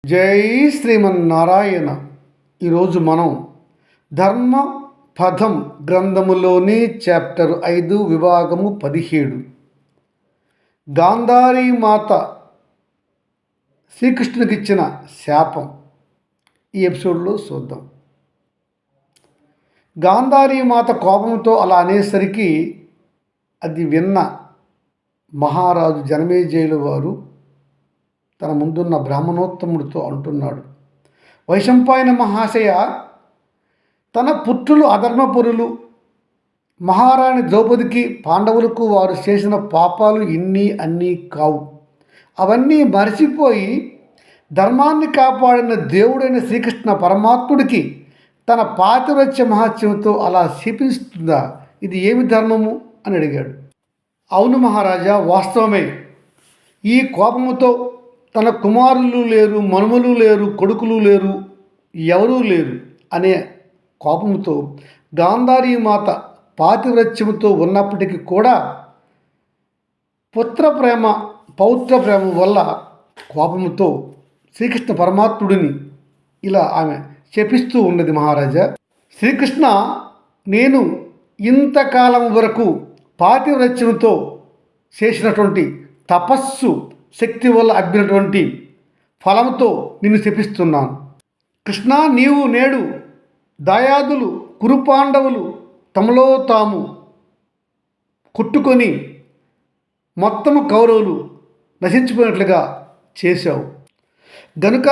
జై శ్రీమన్నారాయణ. ఈరోజు మనం ధర్మ పథం గ్రంథములోని చాప్టర్ 5 విభాగము 17 గాంధారీ మాత శ్రీకృష్ణునికి ఇచ్చిన శాపం ఈ ఎపిసోడ్లో చూద్దాం. గాంధారీ మాత కోపంతో అలా అనేసరికి అది విన్న మహారాజు జనమేజయుల వారు తన ముందున్న బ్రాహ్మణోత్తముడితో అంటున్నాడు, వైశంపాయన మహాశయ, తన పుత్రులు అధర్మపురులు, మహారాణి ద్రౌపదికి పాండవులకు వారు చేసిన పాపాలు ఇన్ని అన్నీ కావు. అవన్నీ మరచిపోయి ధర్మాన్ని కాపాడిన దేవుడైన శ్రీకృష్ణ పరమాత్ముడికి తన పాతివ్రత్య మహాత్మ్యంతో అలా శపిస్తుందా? ఇది ఏమి ధర్మము అని అడిగాడు. అవును మహారాజా, వాస్తవమే. ఈ కోపముతో తన కుమారులు లేరు, మనుమలు లేరు, కొడుకులు లేరు, ఎవరూ లేరు అనే కోపంతో గాంధారీ మాత పాతివ్రత్యముతో ఉన్నప్పటికీ కూడా పుత్ర ప్రేమ పౌత్ర ప్రేమ వల్ల కోపముతో శ్రీకృష్ణ పరమాత్ముడిని ఇలా ఆమె శపిస్తూ ఉన్నది. మహారాజా, శ్రీకృష్ణ, నేను ఇంతకాలం వరకు పాతివ్రత్యముతో చేసినటువంటి తపస్సు శక్తి వల్ల అబ్బినటువంటి ఫలంతో నిన్ను శపిస్తున్నాను. కృష్ణ, నీవు నేడు దాయాదులు కురుపాండవులు తమలో తాము కొట్టుకొని మొత్తము కౌరవులు నశించిపోయినట్లుగా చేశావు గనుక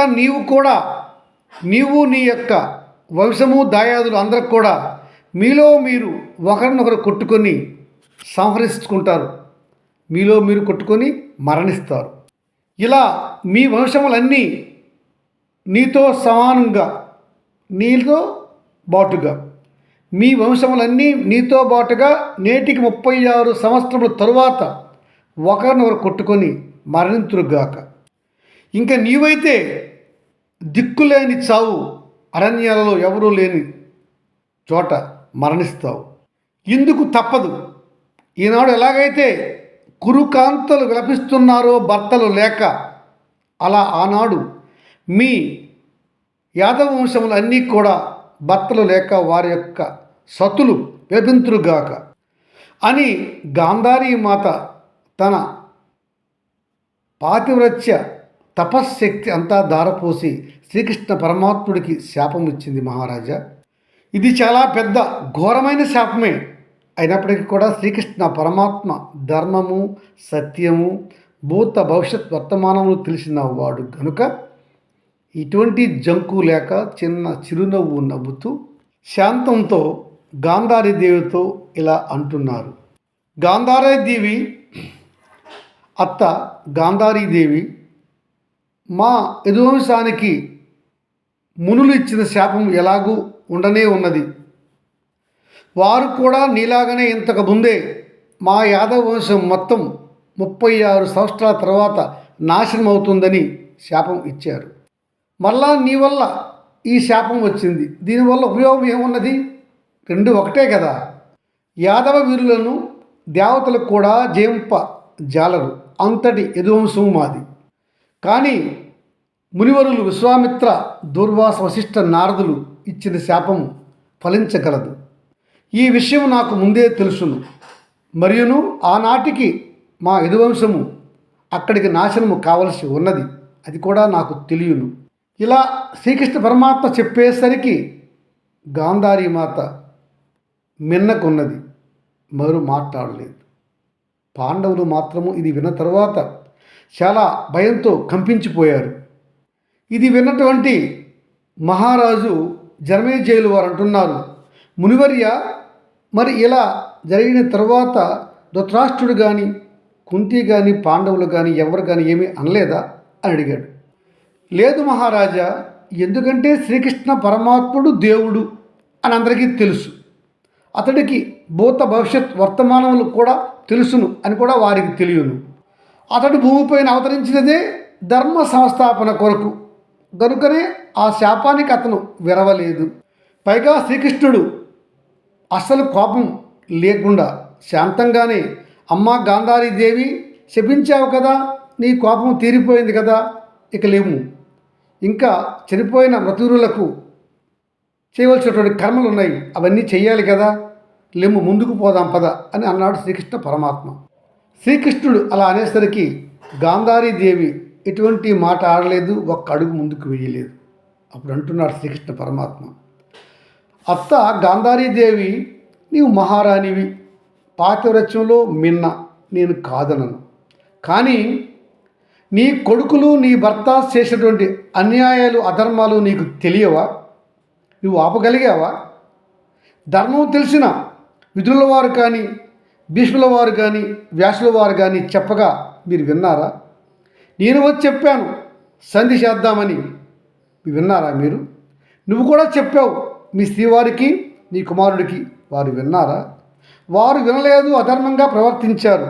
నీవు నీ యొక్క వంశము దాయాదులు అందరూ కూడా మీలో మీరు ఒకరినొకరు కొట్టుకొని సంహరించుకుంటారు, మీలో మీరు కొట్టుకొని మరణిస్తారు. ఇలా మీ వంశములన్నీ నీతో సమానంగా, నీతో బాటుగా, మీ వంశములన్నీ నీతో బాటుగా నేటికి 36 సంవత్సరముల తరువాత ఒకరినొకరు కొట్టుకొని మరణింతురుగాక. ఇంకా నీవైతే దిక్కులేని చావు, అరణ్యాలలో ఎవరూ లేని చోట మరణిస్తావు. ఇందుకు తప్పదు. ఈనాడు ఎలాగైతే కురుకాంతలు విలపిస్తున్నారో భర్తలు లేక, అలా ఆనాడు మీ యాదవ వంశములన్నీ కూడా భర్తలు లేక వారి యొక్క సతులు వ్యభింతురుగాక అని గాంధారీ మాత తన పాతివ్రత్య తపశ్శక్తి అంతా ధారపోసి శ్రీకృష్ణ పరమాత్ముడికి శాపం ఇచ్చింది. మహారాజా, ఇది చాలా పెద్ద ఘోరమైన శాపమే. అయినప్పటికీ కూడా శ్రీకృష్ణ పరమాత్మ ధర్మము, సత్యము, భూత భవిష్యత్ వర్తమానములు తెలిసిన వాడు కనుక ఇటువంటి జంకు లేక చిన్న చిరునవ్వు నవ్వుతూ శాంతంతో గాంధారీదేవితో ఇలా అంటున్నారు. గాంధారీదేవి అత్త గాంధారీదేవి, మా యదువంశానికి మునులు ఇచ్చిన శాపం ఎలాగూ ఉండనే ఉన్నది. వారు కూడా నీలాగనే ఇంతకు ముందే మా యాదవ వంశం మొత్తం 36 సంవత్సరాల తర్వాత నాశనం అవుతుందని శాపం ఇచ్చారు. మళ్ళా నీ వల్ల ఈ శాపం వచ్చింది. దీనివల్ల ఉపయోగం ఏమున్నది? రెండు ఒకటే కదా. యాదవ వీరులను దేవతలకు కూడా జయింప జాలరు, అంతటి యదువంశము మాది. కానీ మునివరులు విశ్వామిత్ర, దూర్వాస, వశిష్ఠ, నారదులు ఇచ్చిన శాపం ఫలించగలదు. ఈ విషయం నాకు ముందే తెలుసును. మరియును ఆనాటికి మా యదువంశము అక్కడికి నాశనము కావలసి ఉన్నది, అది కూడా నాకు తెలియను. ఇలా శ్రీకృష్ణ పరమాత్మ చెప్పేసరికి గాంధారీ మాత మిన్నకున్నది, మరో మాట్లాడలేదు. పాండవులు మాత్రము ఇది విన్న తర్వాత చాలా భయంతో కంపించిపోయారు. ఇది విన్నటువంటి మహారాజు జనమేజయులు వారు అంటున్నారు, మునివర్య, మరి ఇలా జరిగిన తర్వాత ధృతరాష్ట్రుడు కానీ, కుంతి కానీ, పాండవులు కానీ ఎవరు కానీ ఏమీ అనలేదా అని అడిగాడు. లేదు మహారాజా, ఎందుకంటే శ్రీకృష్ణ పరమాత్ముడు దేవుడు అని అందరికీ తెలుసు. అతడికి భూత భవిష్యత్ వర్తమానములు కూడా తెలుసును అని కూడా వారికి తెలియను. అతడు భూమిపైన అవతరించినదే ధర్మ సంస్థాపన కొరకు, కనుకనే ఆ శాపానికి అతను విరవలేదు. పైగా శ్రీకృష్ణుడు అస్సలు కోపం లేకుండా శాంతంగానే, అమ్మా గాంధారీదేవి, శపించావు కదా, నీ కోపం తీరిపోయింది కదా, ఇక లేము, ఇంకా చనిపోయిన మృతువులకు చేయవలసినటువంటి కర్మలు ఉన్నాయి, అవన్నీ చెయ్యాలి కదా, లెమ్ము ముందుకు పోదాం పద అని అన్నాడు శ్రీకృష్ణ పరమాత్మ. శ్రీకృష్ణుడు అలా అనేసరికి గాంధారీదేవి ఎటువంటి మాట ఆడలేదు, ఒక్క అడుగు ముందుకు వేయలేదు. అప్పుడు అంటున్నాడు శ్రీకృష్ణ పరమాత్మ, అత్త గాంధారీదేవి, నీవు మహారాణివి, పాతివ్రత్యంలో మిన్న, నేను కాదనను. కానీ నీ కొడుకులు నీ భర్త చేసినటువంటి అన్యాయాలు అధర్మాలు నీకు తెలియవా? నువ్వు ఆపగలిగావా? ధర్మం తెలిసిన విదురుల వారు కానీ, భీష్ముల వారు కానీ, వ్యాసుల వారు కానీ చెప్పగా మీరు విన్నారా? నేను వచ్చి చెప్పాను సంధి చేద్దామని, విన్నారా మీరు? నువ్వు కూడా చెప్పావు మీ శ్రీవారికి నీ కుమారుడికి, వారు విన్నారా? వారు వినలేదు, అధర్మంగా ప్రవర్తించారు,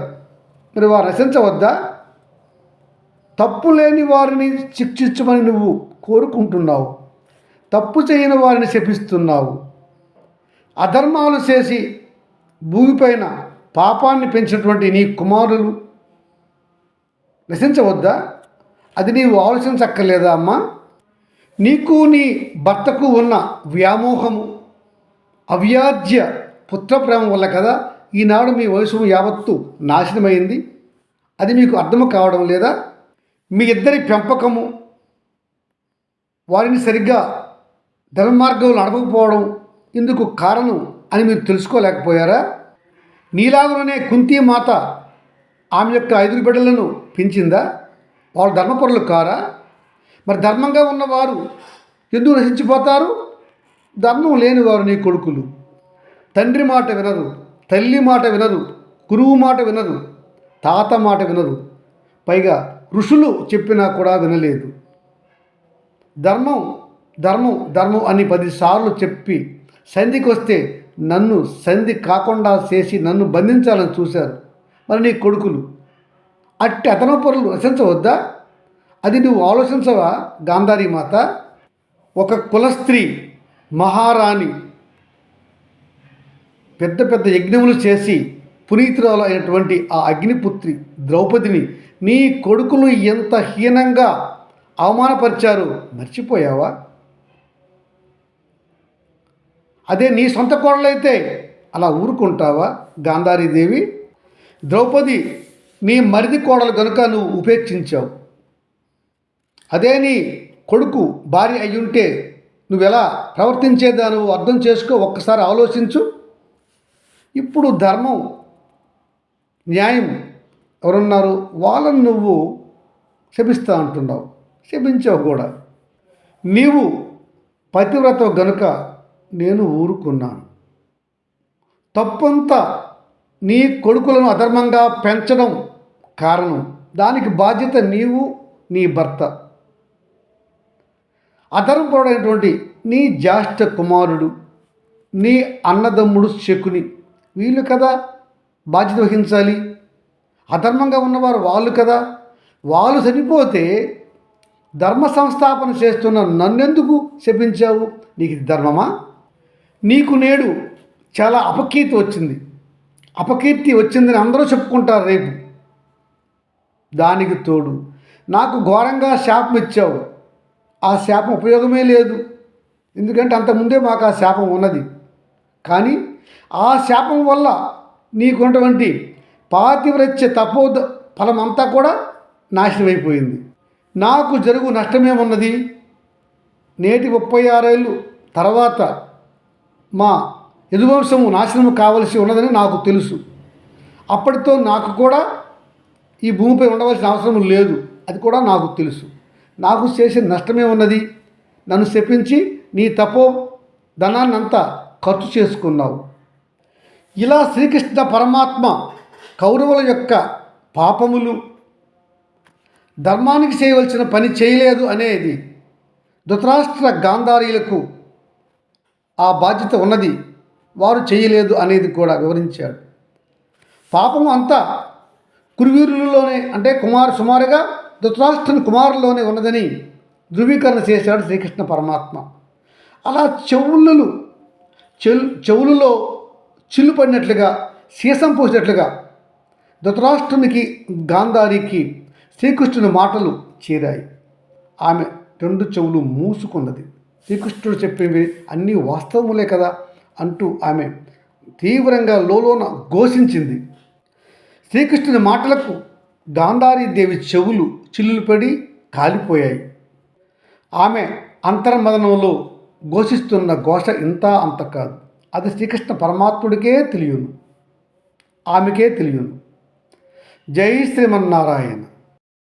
మరి వారు నశించవద్దా? తప్పు లేని వారిని శిక్షించమని నువ్వు కోరుకుంటున్నావు, తప్పు చేయని వారిని శపిస్తున్నావు. అధర్మాలు చేసి భూమిపైన పాపాన్ని పెంచినటువంటి నీ కుమారులు నశించవద్దా? అది నీవు ఆలోచించక్కర్లేదా అమ్మా? నీకు నీ భర్తకు ఉన్న వ్యామోహము, అవ్యాజ్య పుత్రప్రేమ వల్ల కదా ఈనాడు మీ వయసు యావత్తు నాశనమైంది. అది మీకు అర్థం కావడం లేదా? మీ ఇద్దరి పెంపకము, వారిని సరిగ్గా ధర్మమార్గంలో నడవకపోవడం ఇందుకు కారణం అని మీరు తెలుసుకోలేకపోయారా? నీలాగునే కుంతీమాత ఆమె యొక్క 5 బిడ్డలను పెంచిందా? వాళ్ళు ధర్మపరులు కారా? మరి ధర్మంగా ఉన్నవారు ఎందుకు నశించిపోతారు? ధర్మం లేనివారు నీ కొడుకులు. తండ్రి మాట వినరు, తల్లి మాట వినరు, గురువు మాట వినరు, తాత మాట వినరు, పైగా ఋషులు చెప్పినా కూడా వినలేదు. ధర్మం ధర్మం ధర్మం అని 10 సార్లు చెప్పి సంధికి వస్తే నన్ను సంధి కాకుండా చేసి నన్ను బంధించాలని చూశారు. మరి నీ కొడుకులు అట్టి అతనపరులు నశించవద్దా? అది నువ్వు ఆలోచించవా గాంధారీ మాత? ఒక కులస్త్రీ మహారాణి పెద్ద పెద్ద యజ్ఞములు చేసి పునీతురాలు అయినటువంటి ఆ అగ్నిపుత్రి ద్రౌపదిని నీ కొడుకులు ఎంత హీనంగా అవమానపరిచారు మర్చిపోయావా? అదే నీ సొంత కోడలైతే అలా ఊరుకుంటావా గాంధారీదేవి? ద్రౌపది నీ మరిది కోడలు కనుక నువ్వు ఉపేక్షించావు. అదే నీ కొడుకు భార్య అయ్యుంటే నువ్వెలా ప్రవర్తించేదాను అర్థం చేసుకో, ఒక్కసారి ఆలోచించు. ఇప్పుడు ధర్మం న్యాయం ఎవరున్నారు? వాళ్ళని నువ్వు శపిస్తా అంటున్నావు, శపించావు కూడా. నీవు పతివ్రత గనుక నేను ఊరుకున్నాను. తప్పంతా నీ కొడుకులను అధర్మంగా పెంచడం కారణం. దానికి బాధ్యత నీవు, నీ భర్త. అధర్మపరుడైనటువంటి నీ జ్యేష్ఠ కుమారుడు, నీ అన్నదమ్ముడు శకుని, వీళ్ళు కదా బాధ్యత వహించాలి. అధర్మంగా ఉన్నవారు వాళ్ళు కదా. వాళ్ళు చనిపోతే ధర్మ సంస్థాపన చేస్తున్న నన్నెందుకు శపించావు? నీకు ఇది ధర్మమా? నీకు నేడు చాలా అపకీర్తి వచ్చింది. అపకీర్తి వచ్చిందని అందరూ చెప్పుకుంటారు రేపు. దానికి తోడు నాకు ఘోరంగా శాపం ఇచ్చావు. ఆ శాపం ఉపయోగమే లేదు, ఎందుకంటే అంతకుముందే మాకు ఆ శాపం ఉన్నది. కానీ ఆ శాపం వల్ల నీకున్నటువంటి పాతివ్రత్య తపోద ఫలమంతా కూడా నాశనమైపోయింది. నాకు జరుగు నష్టమేమున్నది? నేటి 36 ఏళ్ళు తర్వాత మా యదువంశము నాశనము కావలసి ఉన్నదని నాకు తెలుసు. అప్పటితో నాకు కూడా ఈ భూమిపై ఉండవలసిన అవసరం లేదు, అది కూడా నాకు తెలుసు. నాకు చేసిన నష్టమే ఉన్నది? నన్ను శపించి నీ తపో ధనాన్నంతా ఖర్చు చేసుకున్నావు. ఇలా శ్రీకృష్ణ పరమాత్మ కౌరవుల యొక్క పాపములు, ధర్మానికి చేయవలసిన పని చేయలేదు అనేది ధృతరాష్ట్ర గాంధారీలకు ఆ బాధ్యత ఉన్నది, వారు చేయలేదు అనేది కూడా వివరించాడు. పాపం అంతా కురువీరులలోనే, అంటే సుమారుగా ధృతరాష్ట్రుని కుమారుల్లోనే ఉన్నదని ధృవీకరణ చేశాడు శ్రీకృష్ణ పరమాత్మ. అలా చెవులలో చిల్లు పడినట్లుగా, సీసం పోసినట్లుగా ధృతరాష్ట్రునికి గాంధారికి శ్రీకృష్ణుని మాటలు చేరాయి. ఆమె రెండు చెవులు మూసుకున్నది. శ్రీకృష్ణుడు చెప్పేవి అన్నీ వాస్తవములే కదా అంటూ ఆమె తీవ్రంగా లోలోన ఘోషించింది. శ్రీకృష్ణుని మాటలకు గాంధారీదేవి చెవులు చిల్లులు పడి కాలిపోయాయి. ఆమె అంతర్మదనంలో ఘోషిస్తున్న ఘోష ఇంత అంత కాదు. అది శ్రీకృష్ణ పరమాత్ముడికే తెలియను, ఆమెకే తెలియను. జై శ్రీమన్నారాయణ.